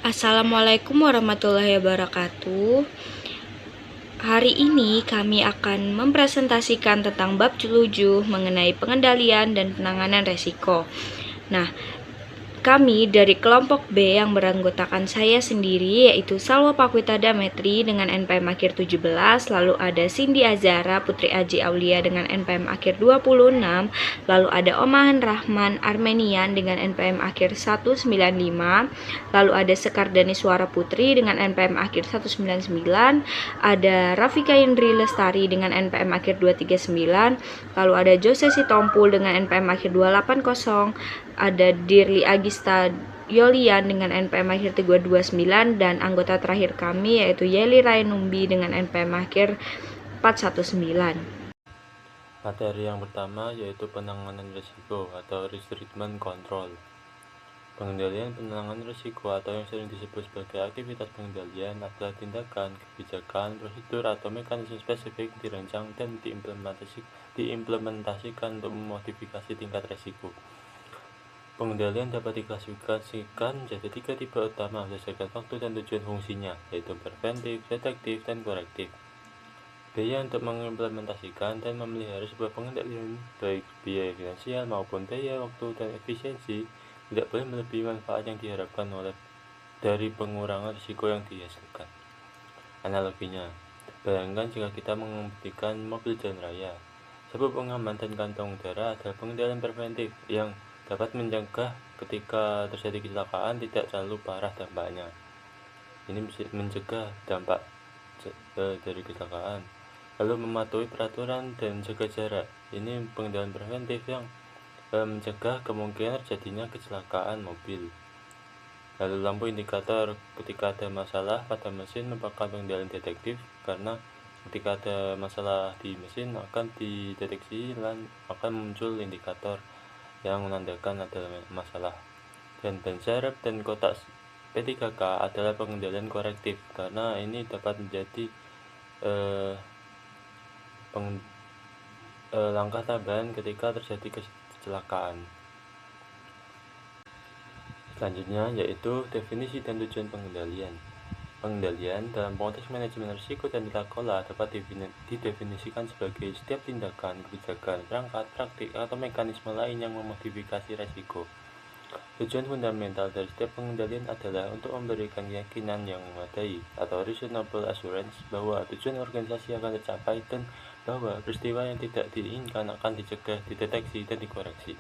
Assalamualaikum warahmatullahi wabarakatuh. Hari ini kami akan mempresentasikan tentang bab 7 mengenai pengendalian dan penanganan resiko. Nah, kami dari kelompok B yang beranggotakan saya sendiri yaitu Salwa Pakwita Dametri dengan NPM akhir 17, lalu ada Cindy Azara Putri Aji Aulia dengan NPM akhir 26, lalu ada Omahan Rahman Armenian dengan NPM akhir 195, lalu ada Sekardani Suara Putri dengan NPM akhir 199, ada Rafika Indri Lestari dengan NPM akhir 239, lalu ada Jose Sitompul dengan NPM akhir 280, ada Dirli Agista Yolian dengan NPM akhir 329, dan anggota terakhir kami yaitu Yeli Rainumbi dengan NPM akhir 419. Materi yang pertama yaitu penanganan risiko atau risk treatment control. Pengendalian penanganan risiko atau yang sering disebut sebagai aktivitas pengendalian adalah tindakan, kebijakan, prosedur, atau mekanisme spesifik dirancang dan diimplementasikan untuk memodifikasi tingkat risiko. Pengendalian dapat diklasifikasikan menjadi 3 tipe utama berdasarkan waktu dan tujuan fungsinya, yaitu preventif, detektif, dan korektif. Biaya untuk mengimplementasikan dan memelihara sebuah pengendalian, baik biaya finansial maupun biaya waktu dan efisiensi, tidak boleh melebihi manfaat yang diharapkan dari pengurangan risiko yang dihasilkan. Analoginya, bayangkan jika kita mengemudikan mobil jalan raya. Sebab pengaman dan kantong udara adalah pengendalian preventif yang dapat mencegah ketika terjadi kecelakaan tidak terlalu parah dampaknya. Ini bisa mencegah dampak dari kecelakaan. Lalu mematuhi peraturan dan jaga jarak. Ini pengendalian preventif yang mencegah kemungkinan terjadinya kecelakaan mobil. Lalu lampu indikator ketika ada masalah pada mesin merupakan pengendalian detektif, karena ketika ada masalah di mesin akan dideteksi dan akan muncul indikator yang menandakan ada masalah. Dan ban serep dan kotak P3K adalah pengendalian korektif, karena ini dapat menjadi langkah tambahan ketika terjadi kecelakaan. Selanjutnya yaitu definisi dan tujuan pengendalian. Pengendalian dalam konteks manajemen risiko dan tata kelola dapat didefinisikan sebagai setiap tindakan, kebijakan, perangkat, praktik, atau mekanisme lain yang memodifikasi risiko. Tujuan fundamental dari setiap pengendalian adalah untuk memberikan keyakinan yang memadai atau reasonable assurance bahwa tujuan organisasi akan tercapai dan bahwa peristiwa yang tidak diinginkan akan dicegah, dideteksi, dan dikoreksi.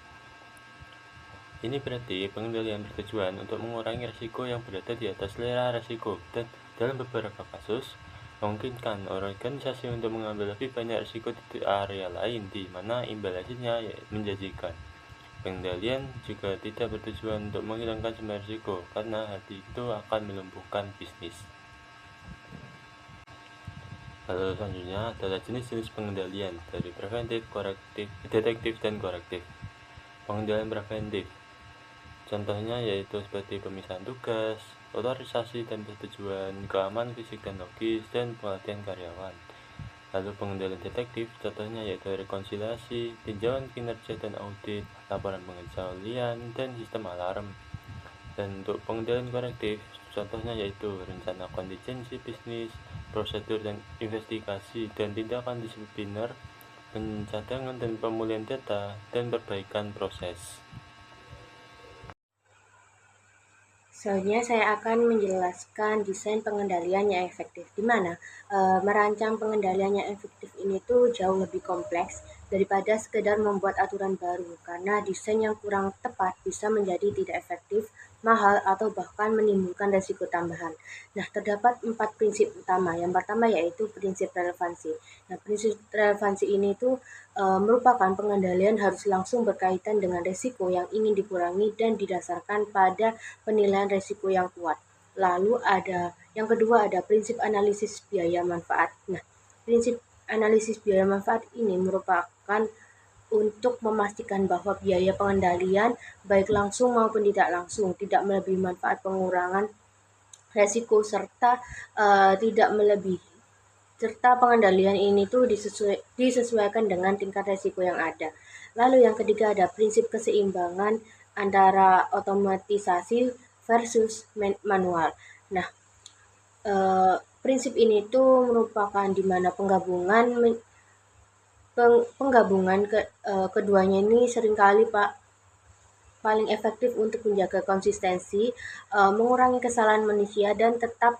Ini berarti pengendalian bertujuan untuk mengurangi risiko yang berada di atas selera risiko, dan dalam beberapa kasus memungkinkan organisasi untuk mengambil lebih banyak risiko di area lain di mana imbal hasilnya menjanjikan. Pengendalian juga tidak bertujuan untuk menghilangkan semua risiko, karena hal itu akan melumpuhkan bisnis. Lalu selanjutnya adalah jenis-jenis pengendalian dari preventif, korektif, detektif, dan korektif. Pengendalian preventif contohnya yaitu seperti pemisahan tugas, otorisasi dan persetujuan, keamanan fisik dan logis, dan pelatihan karyawan. Lalu pengendalian detektif contohnya yaitu rekonsiliasi, tinjauan kinerja dan audit, laporan pengecualian, dan sistem alarm. Dan untuk pengendalian korektif contohnya yaitu rencana kontingensi bisnis, prosedur dan investigasi, dan tindakan disipliner, pencadangan dan pemulihan data, dan perbaikan proses. Selanjutnya saya akan menjelaskan desain pengendalian yang efektif, di mana merancang pengendalian yang efektif ini tuh jauh lebih kompleks daripada sekedar membuat aturan baru, karena desain yang kurang tepat bisa menjadi tidak efektif, mahal, atau bahkan menimbulkan resiko tambahan. Nah, terdapat 4 prinsip utama. Yang pertama yaitu prinsip relevansi. Nah, prinsip relevansi ini tuh merupakan pengendalian harus langsung berkaitan dengan risiko yang ingin dikurangi dan didasarkan pada penilaian risiko yang kuat. Lalu yang kedua ada prinsip analisis biaya manfaat. Nah, prinsip analisis biaya manfaat ini merupakan untuk memastikan bahwa biaya pengendalian baik langsung maupun tidak langsung tidak melebihi manfaat pengurangan risiko serta tidak melebihi serta pengendalian ini tuh disesuaikan dengan tingkat risiko yang ada. Lalu yang ketiga ada prinsip keseimbangan antara otomatisasi versus manual. Nah, prinsip ini tuh merupakan di mana penggabungan keduanya ini seringkali paling efektif untuk menjaga konsistensi, mengurangi kesalahan manusia, dan tetap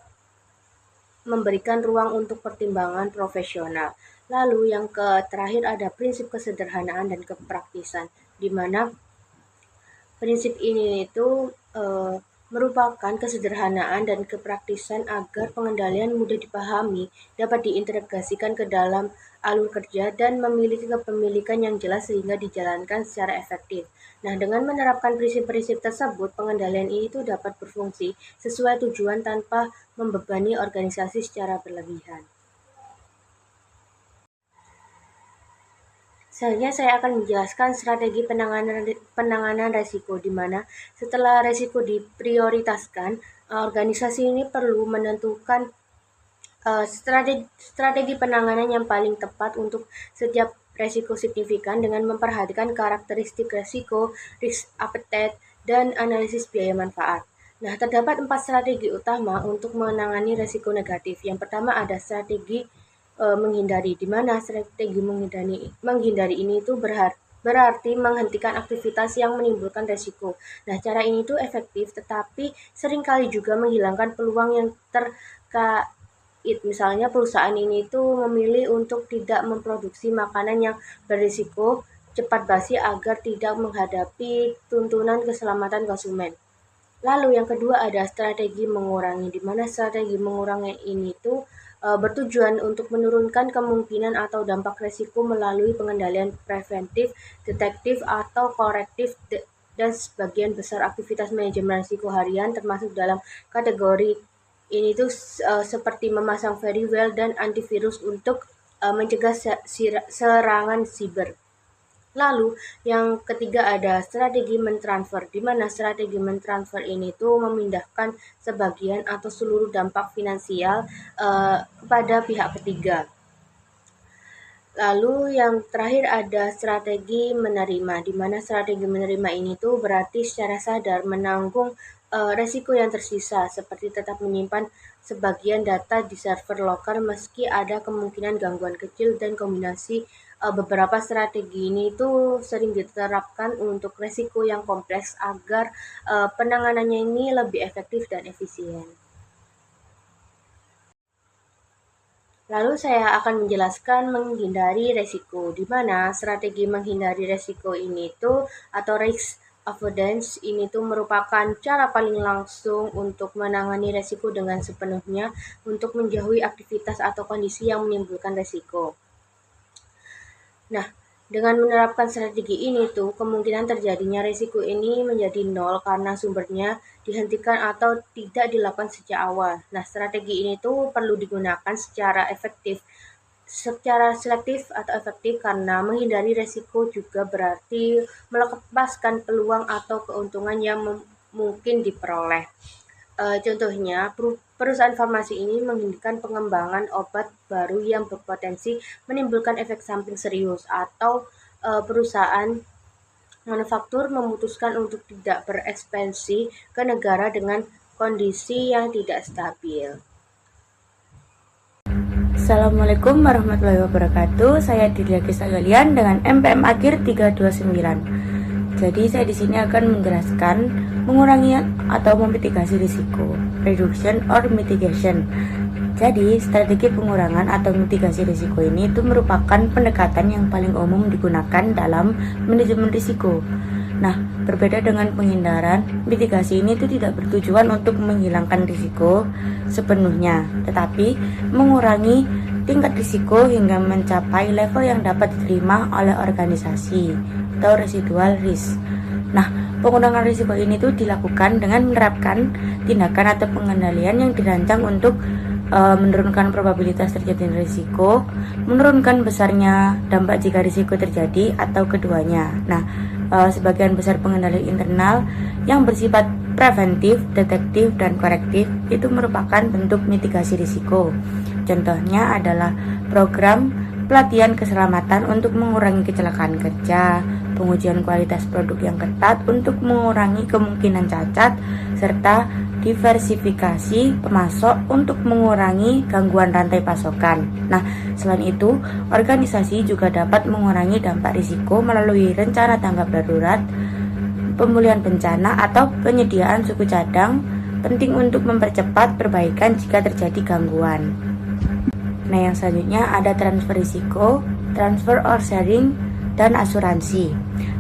memberikan ruang untuk pertimbangan profesional. Lalu yang terakhir ada prinsip kesederhanaan dan kepraktisan, di mana prinsip ini itu merupakan kesederhanaan dan kepraktisan agar pengendalian mudah dipahami, dapat diintegrasikan ke dalam alur kerja, dan memiliki kepemilikan yang jelas sehingga dijalankan secara efektif. Nah, dengan menerapkan prinsip-prinsip tersebut, pengendalian ini itu dapat berfungsi sesuai tujuan tanpa membebani organisasi secara berlebihan. Selanjutnya saya akan menjelaskan strategi penanganan resiko, di mana setelah resiko diprioritaskan, organisasi ini perlu menentukan strategi penanganan yang paling tepat untuk setiap resiko signifikan dengan memperhatikan karakteristik resiko, risk appetite, dan analisis biaya manfaat. Nah, terdapat 4 strategi utama untuk menangani resiko negatif. Yang pertama ada strategi menghindari, di mana strategi menghindari ini itu berarti menghentikan aktivitas yang menimbulkan resiko. Nah, cara ini tuh efektif, tetapi seringkali juga menghilangkan peluang yang terkait. Misalnya perusahaan ini tuh memilih untuk tidak memproduksi makanan yang berisiko cepat basi agar tidak menghadapi tuntunan keselamatan konsumen. Lalu yang kedua ada strategi mengurangi, di mana strategi mengurangi ini tuh bertujuan untuk menurunkan kemungkinan atau dampak resiko melalui pengendalian preventif, detektif, atau korektif dan sebagian besar aktivitas manajemen risiko harian termasuk dalam kategori ini tuh seperti memasang very well dan antivirus untuk mencegah serangan siber. Lalu yang ketiga ada strategi mentransfer, di mana strategi mentransfer ini tuh memindahkan sebagian atau seluruh dampak finansial kepada pihak ketiga. Lalu yang terakhir ada strategi menerima, di mana strategi menerima ini tuh berarti secara sadar menanggung resiko yang tersisa, seperti tetap menyimpan sebagian data di server lokal meski ada kemungkinan gangguan kecil, dan kombinasi beberapa strategi ini tuh sering diterapkan untuk resiko yang kompleks agar penanganannya ini lebih efektif dan efisien. Lalu saya akan menjelaskan menghindari resiko, di mana strategi menghindari resiko ini tuh atau risk avoidance ini tuh merupakan cara paling langsung untuk menangani resiko dengan sepenuhnya untuk menjauhi aktivitas atau kondisi yang menimbulkan resiko. Nah, dengan menerapkan strategi ini tuh kemungkinan terjadinya resiko ini menjadi nol karena sumbernya dihentikan atau tidak dilakukan sejak awal. Nah, strategi ini tuh perlu digunakan secara selektif atau efektif karena menghindari resiko juga berarti melepaskan peluang atau keuntungan yang mungkin diperoleh. Contohnya, perusahaan farmasi ini menghentikan pengembangan obat baru yang berpotensi menimbulkan efek samping serius, atau perusahaan manufaktur memutuskan untuk tidak berekspansi ke negara dengan kondisi yang tidak stabil. Assalamualaikum warahmatullahi wabarakatuh. Saya Dilia Kisah Galian dengan MPM akhir 329. Jadi saya di sini akan menjelaskan mengurangi atau memitigasi risiko, reduction or mitigation. Jadi strategi pengurangan atau mitigasi risiko ini itu merupakan pendekatan yang paling umum digunakan dalam manajemen risiko. Nah, berbeda dengan penghindaran, mitigasi ini itu tidak bertujuan untuk menghilangkan risiko sepenuhnya, tetapi mengurangi tingkat risiko hingga mencapai level yang dapat diterima oleh organisasi atau residual risk. Nah, pengurangan risiko ini tuh dilakukan dengan menerapkan tindakan atau pengendalian yang dirancang untuk menurunkan probabilitas terjadinya risiko, menurunkan besarnya dampak jika risiko terjadi, atau keduanya. Nah, sebagian besar pengendalian internal yang bersifat preventif, detektif, dan korektif itu merupakan bentuk mitigasi risiko. Contohnya adalah program pelatihan keselamatan untuk mengurangi kecelakaan kerja, pengujian kualitas produk yang ketat untuk mengurangi kemungkinan cacat, serta diversifikasi pemasok untuk mengurangi gangguan rantai pasokan. Nah, selain itu, organisasi juga dapat mengurangi dampak risiko melalui rencana tanggap darurat, pemulihan bencana, atau penyediaan suku cadang, penting untuk mempercepat perbaikan jika terjadi gangguan. Nah, yang selanjutnya ada transfer risiko, transfer or sharing, dan asuransi.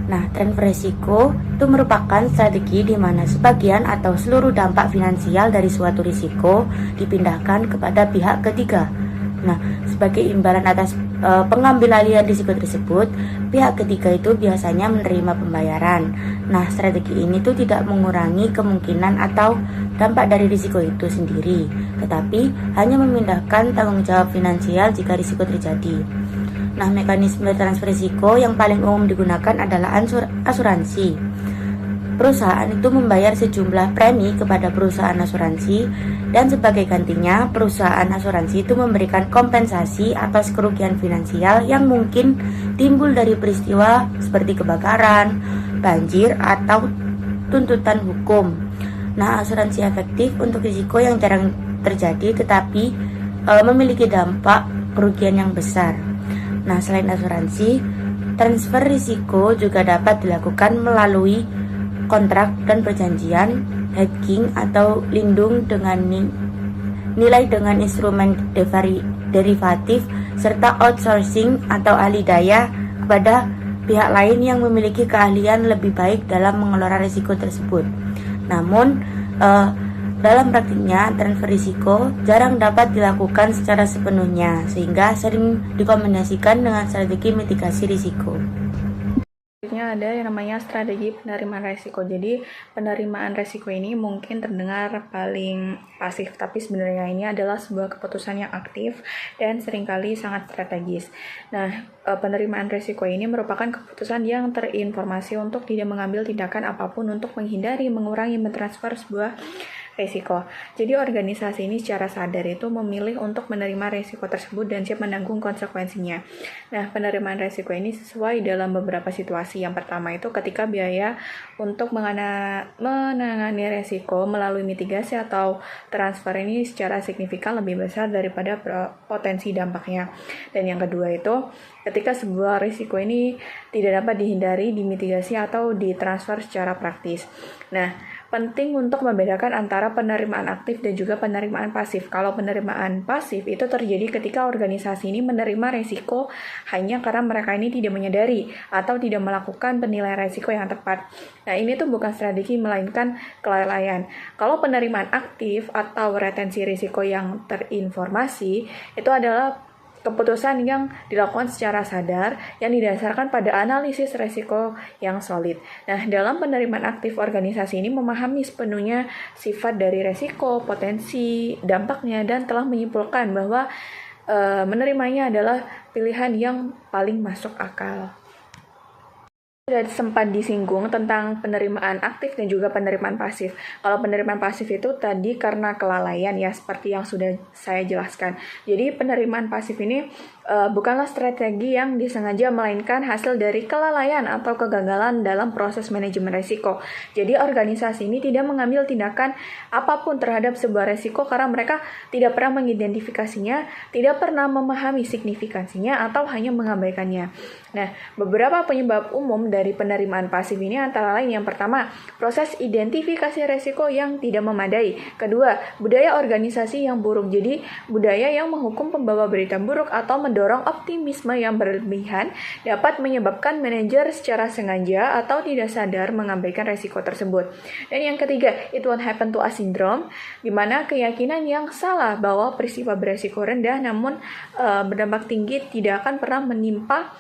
Nah, transfer risiko itu merupakan strategi di mana sebagian atau seluruh dampak finansial dari suatu risiko dipindahkan kepada pihak ketiga. Nah, sebagai imbalan atas pengambilalian risiko tersebut, pihak ketiga itu biasanya menerima pembayaran. Nah, strategi ini tuh tidak mengurangi kemungkinan atau dampak dari risiko itu sendiri, tetapi hanya memindahkan tanggung jawab finansial jika risiko terjadi. Nah, mekanisme transfer risiko yang paling umum digunakan adalah asuransi. Perusahaan itu membayar sejumlah premi kepada perusahaan asuransi, dan sebagai gantinya, perusahaan asuransi itu memberikan kompensasi atas kerugian finansial yang mungkin timbul dari peristiwa seperti kebakaran, banjir, atau tuntutan hukum. Nah, asuransi efektif untuk risiko yang jarang terjadi tetapi memiliki dampak kerugian yang besar. Nah, selain asuransi, transfer risiko juga dapat dilakukan melalui kontrak dan perjanjian, hedging atau lindung dengan nilai dengan instrumen derivatif, serta outsourcing atau alih daya kepada pihak lain yang memiliki keahlian lebih baik dalam mengelola risiko tersebut. Namun, dalam praktiknya, transfer risiko jarang dapat dilakukan secara sepenuhnya, sehingga sering dikombinasikan dengan strategi mitigasi risiko. Selanjutnya ada yang namanya strategi penerimaan resiko. Jadi penerimaan resiko ini mungkin terdengar paling pasif, tapi sebenarnya ini adalah sebuah keputusan yang aktif dan seringkali sangat strategis. Nah, penerimaan resiko ini merupakan keputusan yang terinformasi untuk tidak mengambil tindakan apapun untuk menghindari, mengurangi, mentransfer sebuah resiko. Jadi organisasi ini secara sadar itu memilih untuk menerima resiko tersebut dan siap menanggung konsekuensinya. Nah, penerimaan resiko ini sesuai dalam beberapa situasi. Yang pertama itu ketika biaya untuk menangani resiko melalui mitigasi atau transfer ini secara signifikan lebih besar daripada potensi dampaknya. Dan yang kedua itu ketika sebuah risiko ini tidak dapat dihindari, dimitigasi atau ditransfer secara praktis. Nah, penting untuk membedakan antara penerimaan aktif dan juga penerimaan pasif. Kalau penerimaan pasif itu terjadi ketika organisasi ini menerima resiko hanya karena mereka ini tidak menyadari atau tidak melakukan penilaian resiko yang tepat. Nah, ini tuh bukan strategi melainkan kelalaian. Kalau penerimaan aktif atau retensi risiko yang terinformasi itu adalah keputusan yang dilakukan secara sadar yang didasarkan pada analisis resiko yang solid. Nah, dalam penerimaan aktif, organisasi ini memahami sepenuhnya sifat dari resiko, potensi, dampaknya, dan telah menyimpulkan bahwa menerimanya adalah pilihan yang paling masuk akal. Sudah sempat disinggung tentang penerimaan aktif dan juga penerimaan pasif. Kalau penerimaan pasif itu tadi karena kelalaian ya, seperti yang sudah saya jelaskan. Jadi penerimaan pasif ini bukanlah strategi yang disengaja, melainkan hasil dari kelalaian atau kegagalan dalam proses manajemen resiko. Jadi organisasi ini tidak mengambil tindakan apapun terhadap sebuah resiko karena mereka tidak pernah mengidentifikasinya, tidak pernah memahami signifikansinya, atau hanya mengabaikannya. Nah, beberapa penyebab umum dari penerimaan pasif ini antara lain yang pertama, proses identifikasi resiko yang tidak memadai. Kedua, budaya organisasi yang buruk. Jadi, budaya yang menghukum pembawa berita buruk atau mendorong optimisme yang berlebihan dapat menyebabkan manajer secara sengaja atau tidak sadar mengabaikan resiko tersebut. Dan yang ketiga, it won't happen to us syndrome, di mana keyakinan yang salah bahwa peristiwa beresiko rendah namun berdampak tinggi tidak akan pernah menimpa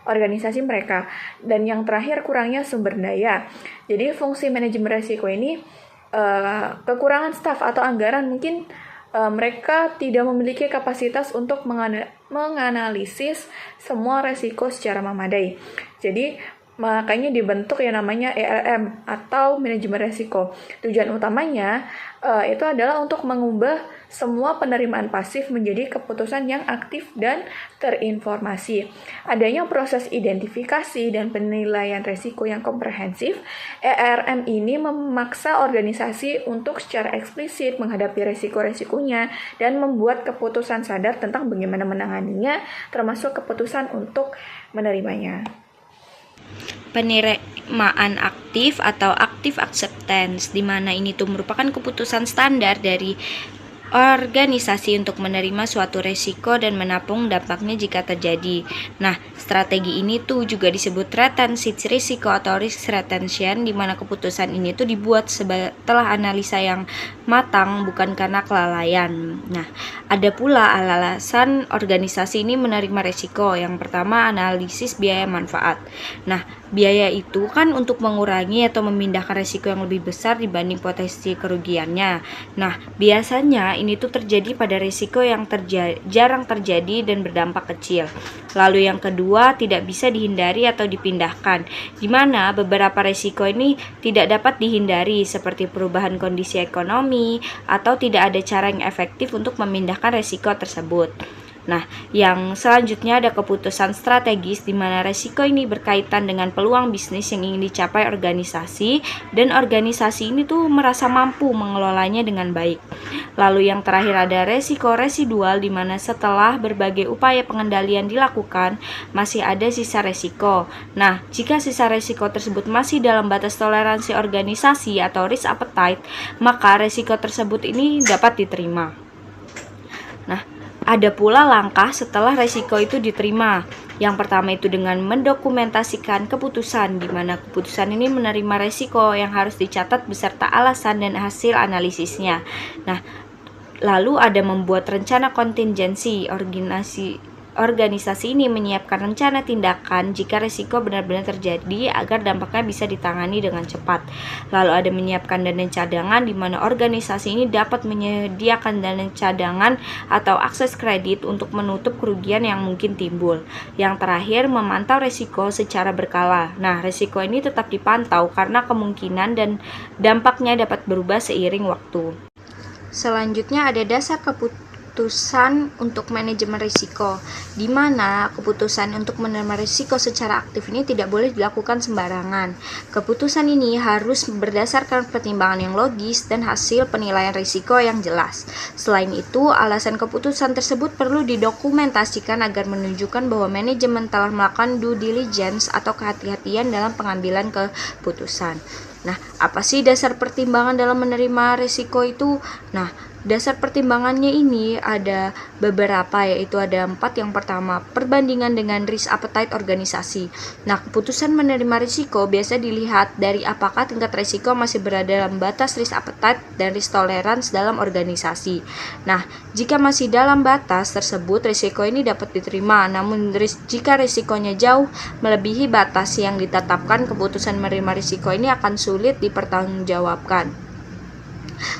organisasi mereka. Dan yang terakhir, kurangnya sumber daya. Jadi fungsi manajemen resiko ini kekurangan staf atau anggaran, mungkin mereka tidak memiliki kapasitas untuk menganalisis semua resiko secara memadai. Jadi makanya dibentuk yang namanya ERM atau manajemen resiko. Tujuan utamanya itu adalah untuk mengubah semua penerimaan pasif menjadi keputusan yang aktif dan terinformasi. Adanya proses identifikasi dan penilaian resiko yang komprehensif, ERM ini memaksa organisasi untuk secara eksplisit menghadapi resiko-resikonya dan membuat keputusan sadar tentang bagaimana menanganinya, termasuk keputusan untuk menerimanya. Penerimaan aktif atau active acceptance, di mana ini tuh merupakan keputusan standar dari organisasi untuk menerima suatu resiko dan menampung dampaknya jika terjadi. Nah, strategi ini tuh juga disebut retensi risiko atau risk retention, di mana keputusan ini tuh dibuat setelah analisa yang matang, bukan karena kelalaian. Nah, ada pula alasan organisasi ini menerima resiko. Yang pertama, analisis biaya manfaat. Nah, biaya itu kan untuk mengurangi atau memindahkan resiko yang lebih besar dibanding potensi kerugiannya. Nah, biasanya ini tuh terjadi pada risiko yang jarang terjadi dan berdampak kecil. Lalu yang kedua, tidak bisa dihindari atau dipindahkan, di mana beberapa risiko ini tidak dapat dihindari seperti perubahan kondisi ekonomi atau tidak ada cara yang efektif untuk memindahkan risiko tersebut. Nah, yang selanjutnya ada keputusan strategis, di mana resiko ini berkaitan dengan peluang bisnis yang ingin dicapai organisasi, dan organisasi ini tuh merasa mampu mengelolanya dengan baik. Lalu yang terakhir ada resiko residual, di mana setelah berbagai upaya pengendalian dilakukan, masih ada sisa resiko. Nah, jika sisa resiko tersebut masih dalam batas toleransi organisasi atau risk appetite, maka resiko tersebut ini dapat diterima. Nah, ada pula langkah setelah resiko itu diterima. Yang pertama itu dengan mendokumentasikan keputusan, di mana keputusan ini menerima resiko yang harus dicatat beserta alasan dan hasil analisisnya. Nah, lalu ada membuat rencana kontingensi. Organisasi ini menyiapkan rencana tindakan jika risiko benar-benar terjadi agar dampaknya bisa ditangani dengan cepat. Lalu ada menyiapkan dana cadangan, di mana organisasi ini dapat menyediakan dana cadangan atau akses kredit untuk menutup kerugian yang mungkin timbul. Yang terakhir, memantau risiko secara berkala. Nah, risiko ini tetap dipantau karena kemungkinan dan dampaknya dapat berubah seiring waktu. Selanjutnya ada dasar keputusan untuk manajemen risiko, di mana keputusan untuk menerima risiko secara aktif ini tidak boleh dilakukan sembarangan. Keputusan ini harus berdasarkan pertimbangan yang logis dan hasil penilaian risiko yang jelas. Selain itu, alasan keputusan tersebut perlu didokumentasikan agar menunjukkan bahwa manajemen telah melakukan due diligence atau kehati-hatian dalam pengambilan keputusan. Nah, apa sih dasar pertimbangan dalam menerima risiko itu? Nah, dasar pertimbangannya ini ada beberapa, yaitu ada 4. Yang pertama, perbandingan dengan risk appetite organisasi. Nah, keputusan menerima risiko biasa dilihat dari apakah tingkat risiko masih berada dalam batas risk appetite dan risk tolerance dalam organisasi. Nah, jika masih dalam batas tersebut, risiko ini dapat diterima. Namun, jika risikonya jauh melebihi batas yang ditetapkan, keputusan menerima risiko ini akan sulit dipertanggungjawabkan.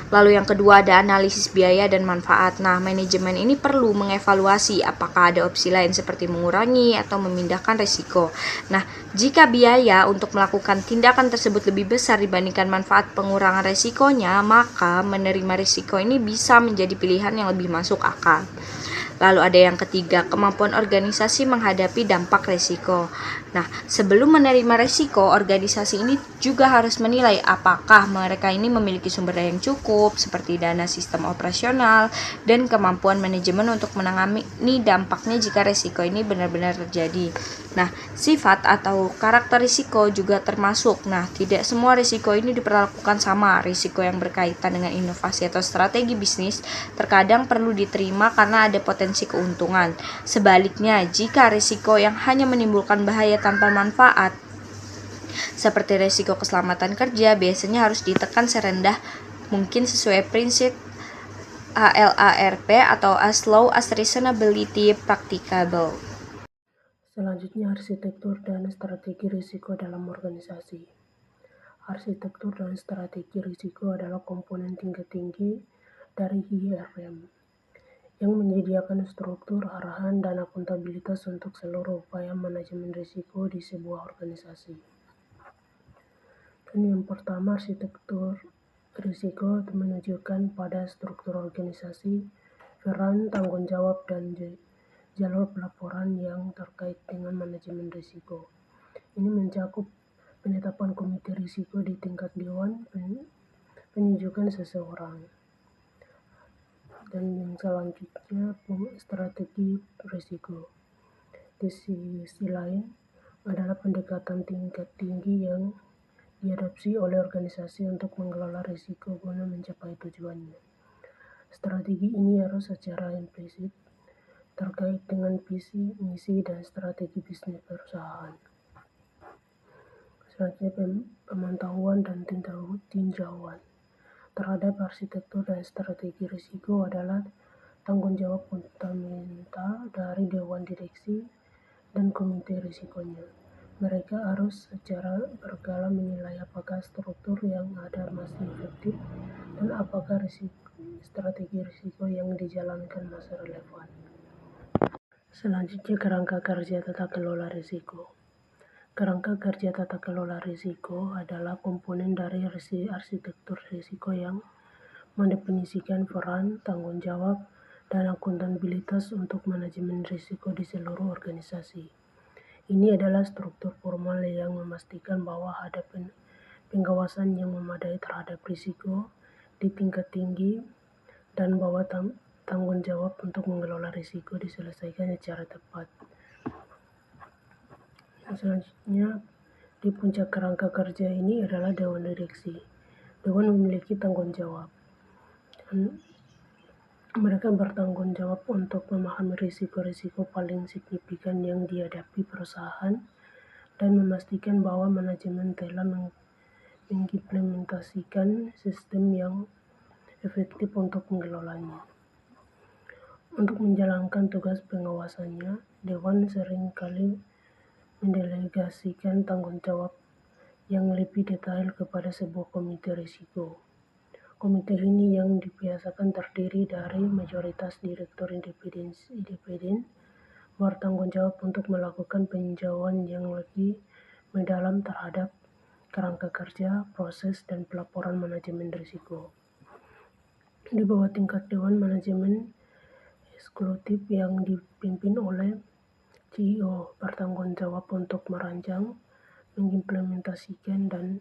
Lalu yang kedua ada analisis biaya dan manfaat. Nah, manajemen ini perlu mengevaluasi apakah ada opsi lain seperti mengurangi atau memindahkan risiko. Nah, jika biaya untuk melakukan tindakan tersebut lebih besar dibandingkan manfaat pengurangan risikonya, maka menerima risiko ini bisa menjadi pilihan yang lebih masuk akal. Lalu ada yang ketiga, kemampuan organisasi menghadapi dampak risiko. Nah, sebelum menerima risiko, organisasi ini juga harus menilai apakah mereka ini memiliki sumber daya yang cukup, seperti dana sistem operasional, dan kemampuan manajemen untuk menangani dampaknya jika risiko ini benar-benar terjadi. Nah, sifat atau karakter risiko juga termasuk. Nah, tidak semua risiko ini diperlakukan sama. Risiko yang berkaitan dengan inovasi atau strategi bisnis terkadang perlu diterima karena ada potensi keuntungan. Sebaliknya, jika risiko yang hanya menimbulkan bahaya tanpa manfaat, seperti risiko keselamatan kerja, biasanya harus ditekan serendah mungkin sesuai prinsip ALARP atau as low as reasonably practicable. Selanjutnya, arsitektur dan strategi risiko dalam organisasi. Arsitektur dan strategi risiko adalah komponen tinggi dari IRM. yang menyediakan struktur, arahan, dan akuntabilitas untuk seluruh upaya manajemen risiko di sebuah organisasi. Dan yang pertama, arsitektur risiko menunjukkan pada struktur organisasi, peran, tanggung jawab, dan jalur pelaporan yang terkait dengan manajemen risiko. Ini mencakup penetapan komite risiko di tingkat dewan, penunjukan seseorang. Dan yang selanjutnya, strategi risiko. Di sisi lain, adalah pendekatan tingkat tinggi yang diadopsi oleh organisasi untuk mengelola risiko guna mencapai tujuannya. Strategi ini harus secara implisit terkait dengan visi, misi, dan strategi bisnis perusahaan. Selanjutnya, pemantauan dan tinjauan terhadap arsitektur dan strategi risiko adalah tanggung jawab fundamental dari Dewan Direksi dan Komite Risikonya. Mereka harus secara berkala menilai apakah struktur yang ada masih efektif dan apakah strategi risiko yang dijalankan masih relevan. Selanjutnya, kerangka kerja tata kelola risiko. Kerangka kerja tata kelola risiko adalah komponen dari arsitektur risiko yang mendefinisikan peran, tanggung jawab, dan akuntabilitas untuk manajemen risiko di seluruh organisasi. Ini adalah struktur formal yang memastikan bahwa ada pengawasan yang memadai terhadap risiko di tingkat tinggi dan bahwa tanggung jawab untuk mengelola risiko diselesaikan secara tepat. Selanjutnya, di puncak kerangka kerja ini adalah Dewan Direksi. Dewan memiliki tanggung jawab. Dan mereka bertanggung jawab untuk memahami risiko-risiko paling signifikan yang dihadapi perusahaan dan memastikan bahwa manajemen telah mengimplementasikan sistem yang efektif untuk mengelolanya. Untuk menjalankan tugas pengawasannya, Dewan seringkali mendelegasikan tanggung jawab yang lebih detail kepada sebuah komite risiko. Komite ini yang biasakan terdiri dari mayoritas direktur independen bertanggung jawab untuk melakukan peninjauan yang lebih mendalam terhadap kerangka kerja, proses, dan pelaporan manajemen risiko. Di bawah tingkat Dewan Manajemen Eksekutif yang dipimpin oleh CEO bertanggung jawab untuk merancang, mengimplementasikan, dan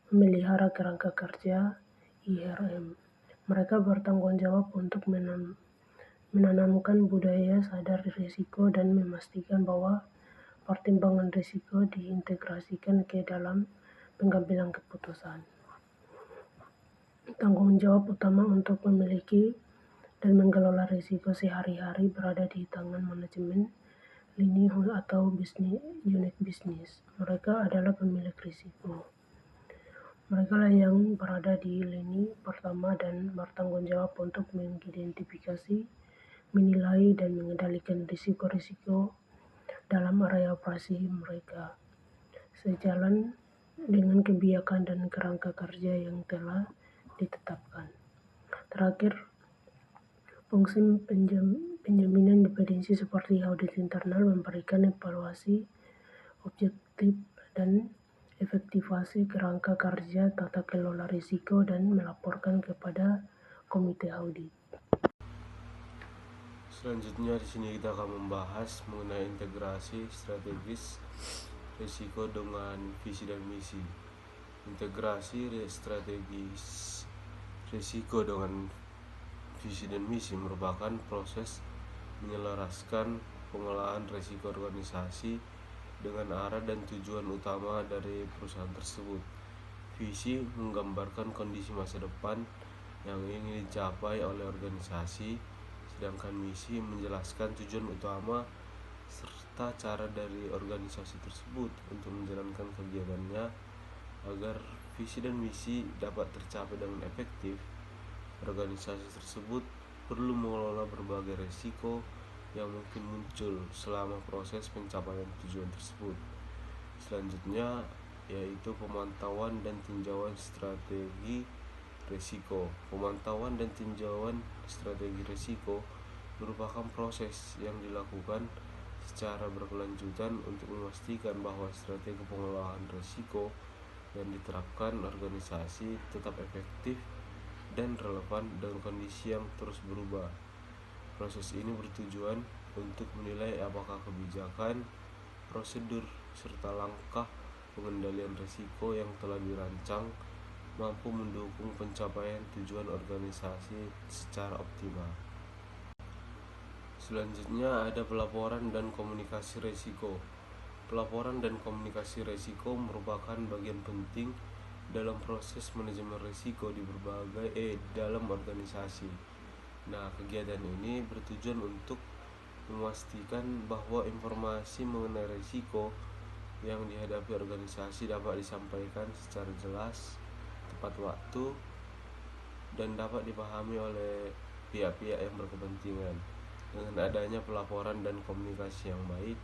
memelihara kerangka kerja IRM. Mereka bertanggung jawab untuk menanamkan budaya sadar risiko dan memastikan bahwa pertimbangan risiko diintegrasikan ke dalam pengambilan keputusan. Tanggung jawab utama untuk memiliki dan mengelola risiko sehari-hari berada di tangan manajemen lini atau unit bisnis. Mereka adalah pemilik risiko. Mereka lah yang berada di lini pertama dan bertanggung jawab untuk mengidentifikasi, menilai, dan mengendalikan risiko-risiko dalam area operasi mereka, sejalan dengan kebijakan dan kerangka kerja yang telah ditetapkan. Terakhir, fungsi penjaminan independensi seperti audit internal memberikan evaluasi objektif dan efektivasi kerangka kerja tata kelola risiko dan melaporkan kepada komite audit. Selanjutnya di sini kita akan membahas mengenai integrasi strategis risiko dengan visi dan misi. Integrasi strategis risiko dengan visi dan misi merupakan proses menyelaraskan pengelolaan risiko organisasi dengan arah dan tujuan utama dari perusahaan tersebut. Visi menggambarkan kondisi masa depan yang ingin dicapai oleh organisasi, sedangkan misi menjelaskan tujuan utama serta cara dari organisasi tersebut untuk menjalankan kegiatannya. Agar visi dan misi dapat tercapai dengan efektif, organisasi tersebut perlu mengelola berbagai risiko yang mungkin muncul selama proses pencapaian tujuan tersebut. Selanjutnya yaitu pemantauan dan tinjauan strategi risiko. Pemantauan dan tinjauan strategi risiko merupakan proses yang dilakukan secara berkelanjutan untuk memastikan bahwa strategi pengelolaan risiko yang diterapkan organisasi tetap efektif dan relevan dengan kondisi yang terus berubah. Proses ini bertujuan untuk menilai apakah kebijakan, prosedur, serta langkah pengendalian risiko yang telah dirancang mampu mendukung pencapaian tujuan organisasi secara optimal. Selanjutnya ada pelaporan dan komunikasi risiko. Pelaporan dan komunikasi risiko merupakan bagian penting dalam proses manajemen risiko di dalam organisasi. Nah, kegiatan ini bertujuan untuk memastikan bahwa informasi mengenai risiko yang dihadapi organisasi dapat disampaikan secara jelas, tepat waktu, dan dapat dipahami oleh pihak-pihak yang berkepentingan. Dengan adanya pelaporan dan komunikasi yang baik,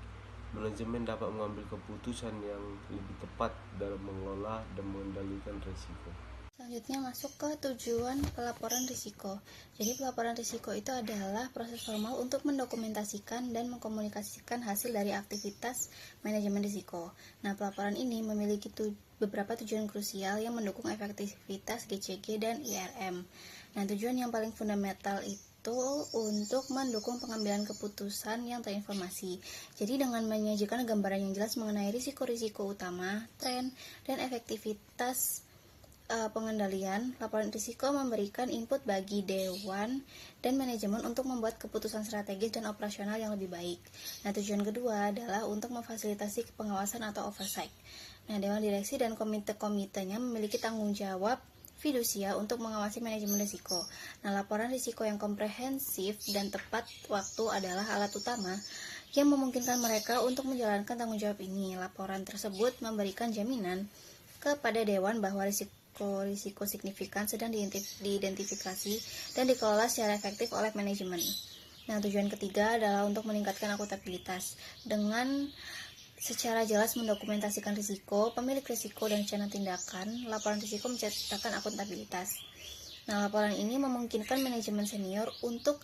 manajemen dapat mengambil keputusan yang lebih tepat dalam mengelola dan mengendalikan risiko. Selanjutnya masuk ke tujuan pelaporan risiko. Jadi pelaporan risiko itu adalah proses formal untuk mendokumentasikan dan mengkomunikasikan hasil dari aktivitas manajemen risiko. Nah, pelaporan ini memiliki beberapa tujuan krusial yang mendukung efektivitas GCG dan IRM. Nah, tujuan yang paling fundamental itu untuk mendukung pengambilan keputusan yang terinformasi. Jadi dengan menyajikan gambaran yang jelas mengenai risiko-risiko utama, tren, dan efektivitas pengendalian, laporan risiko memberikan input bagi dewan dan manajemen untuk membuat keputusan strategis dan operasional yang lebih baik. Nah, tujuan kedua adalah untuk memfasilitasi pengawasan atau oversight. Nah, dewan direksi dan komite-komitenya memiliki tanggung jawab fidusia untuk mengawasi manajemen risiko. Nah, laporan risiko yang komprehensif dan tepat waktu adalah alat utama yang memungkinkan mereka untuk menjalankan tanggung jawab ini. Laporan tersebut memberikan jaminan kepada dewan bahwa risiko signifikan sedang diidentifikasi dan dikelola secara efektif oleh manajemen. Nah, tujuan ketiga adalah untuk meningkatkan akuntabilitas. Dengan secara jelas mendokumentasikan risiko, pemilik risiko, dan rencana tindakan, laporan risiko mencetakkan akuntabilitas. Nah, laporan ini memungkinkan manajemen senior untuk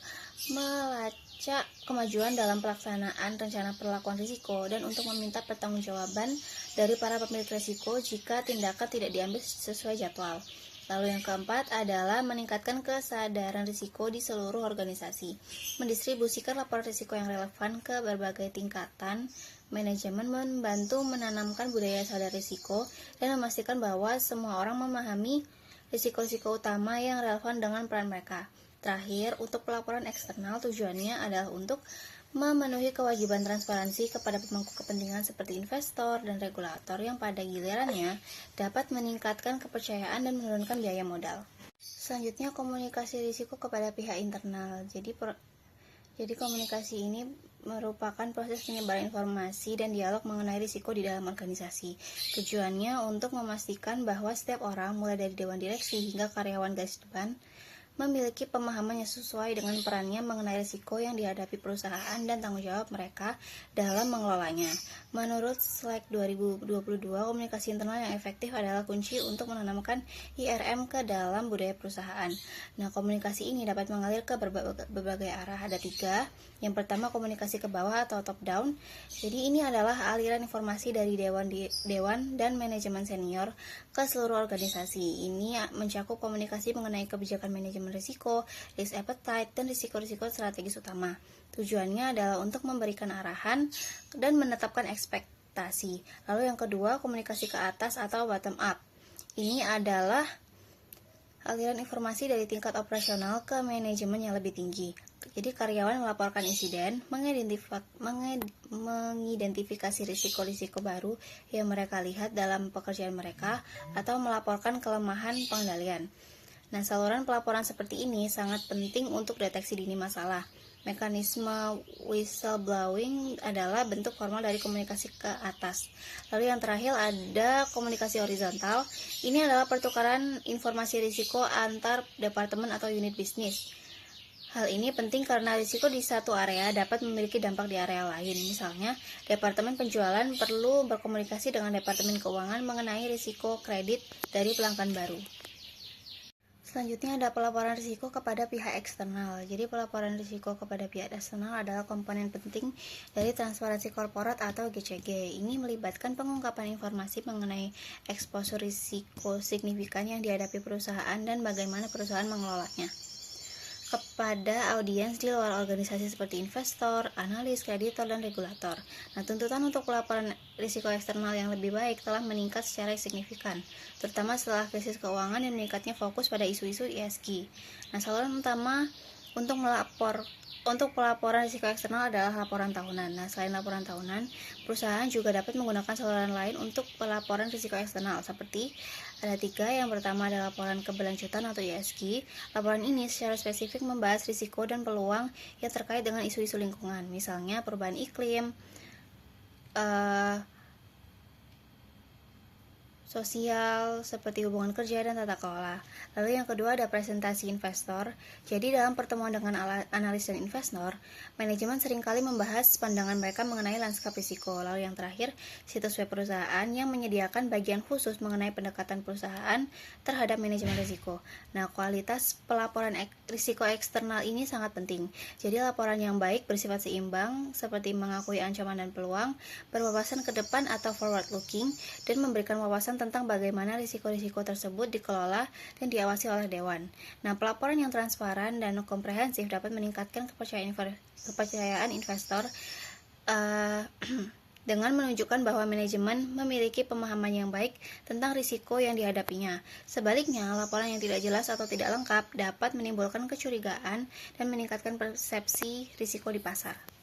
melacak kemajuan dalam pelaksanaan rencana perlakuan risiko dan untuk meminta pertanggungjawaban dari para pemilik risiko jika tindakan tidak diambil sesuai jadwal. Lalu yang keempat adalah meningkatkan kesadaran risiko di seluruh organisasi. Mendistribusikan laporan risiko yang relevan ke berbagai tingkatan. Manajemen membantu menanamkan budaya sadar risiko dan memastikan bahwa semua orang memahami risiko-risiko utama yang relevan dengan peran mereka. Terakhir, untuk pelaporan eksternal tujuannya adalah untuk memenuhi kewajiban transparansi kepada pemangku kepentingan seperti investor dan regulator yang pada gilirannya dapat meningkatkan kepercayaan dan menurunkan biaya modal. Selanjutnya, komunikasi risiko kepada pihak internal. Jadi komunikasi ini merupakan proses penyebaran informasi dan dialog mengenai risiko di dalam organisasi. Tujuannya untuk memastikan bahwa setiap orang, mulai dari dewan direksi hingga karyawan garis depan, memiliki pemahaman yang sesuai dengan perannya mengenai risiko yang dihadapi perusahaan dan tanggung jawab mereka dalam mengelolanya. Menurut slide 2022, komunikasi internal yang efektif adalah kunci untuk menanamkan IRM ke dalam budaya perusahaan. Nah, komunikasi ini dapat mengalir ke berbagai arah. Ada 3. Yang pertama, komunikasi ke bawah atau top down. Jadi ini adalah aliran informasi dari dewan dan manajemen senior ke seluruh organisasi. Ini mencakup komunikasi mengenai kebijakan manajemen risiko, risk appetite, dan risiko-risiko strategis utama. Tujuannya adalah untuk memberikan arahan dan menetapkan ekspektasi. Lalu yang kedua, komunikasi ke atas atau bottom up. Ini adalah aliran informasi dari tingkat operasional ke manajemen yang lebih tinggi. Jadi karyawan melaporkan insiden, mengidentifikasi risiko-risiko baru yang mereka lihat dalam pekerjaan mereka, atau melaporkan kelemahan pengendalian. Nah, saluran pelaporan seperti ini sangat penting untuk deteksi dini masalah. Mekanisme whistleblowing adalah bentuk formal dari komunikasi ke atas. Lalu yang terakhir ada komunikasi horizontal. Ini adalah pertukaran informasi risiko antar departemen atau unit bisnis. Hal ini penting karena risiko di satu area dapat memiliki dampak di area lain. Misalnya, departemen penjualan perlu berkomunikasi dengan departemen keuangan mengenai risiko kredit dari pelanggan baru. Selanjutnya ada pelaporan risiko kepada pihak eksternal. Jadi pelaporan risiko kepada pihak eksternal adalah komponen penting dari transparansi korporat atau GCG. Ini melibatkan pengungkapan informasi mengenai eksposur risiko signifikan yang dihadapi perusahaan dan bagaimana perusahaan mengelolanya kepada audiens di luar organisasi seperti investor, analis, kreditor, dan regulator. Nah, tuntutan untuk pelaporan risiko eksternal yang lebih baik telah meningkat secara signifikan, terutama setelah krisis keuangan dan meningkatnya fokus pada isu-isu ESG. Nah, saluran utama untuk pelaporan risiko eksternal adalah laporan tahunan. Nah, selain laporan tahunan, perusahaan juga dapat menggunakan saluran lain untuk pelaporan risiko eksternal, seperti ada 3. Yang pertama adalah laporan keberlanjutan atau ESG. Laporan ini secara spesifik membahas risiko dan peluang yang terkait dengan isu-isu lingkungan, misalnya perubahan iklim, sosial, seperti hubungan kerja dan tata kelola. Lalu yang kedua ada presentasi investor. Jadi dalam pertemuan dengan analis dan investor, manajemen seringkali membahas pandangan mereka mengenai lanskap risiko. Lalu yang terakhir, situs web perusahaan yang menyediakan bagian khusus mengenai pendekatan perusahaan terhadap manajemen risiko. Nah, kualitas pelaporan risiko eksternal ini sangat penting. Jadi laporan yang baik bersifat seimbang, seperti mengakui ancaman dan peluang, berwawasan ke depan atau forward looking, dan memberikan wawasan tentang bagaimana risiko-risiko tersebut dikelola dan diawasi oleh dewan. Nah, pelaporan yang transparan dan komprehensif dapat meningkatkan kepercayaan investor dengan menunjukkan bahwa manajemen memiliki pemahaman yang baik tentang risiko yang dihadapinya. Sebaliknya, laporan yang tidak jelas atau tidak lengkap dapat menimbulkan kecurigaan dan meningkatkan persepsi risiko di pasar.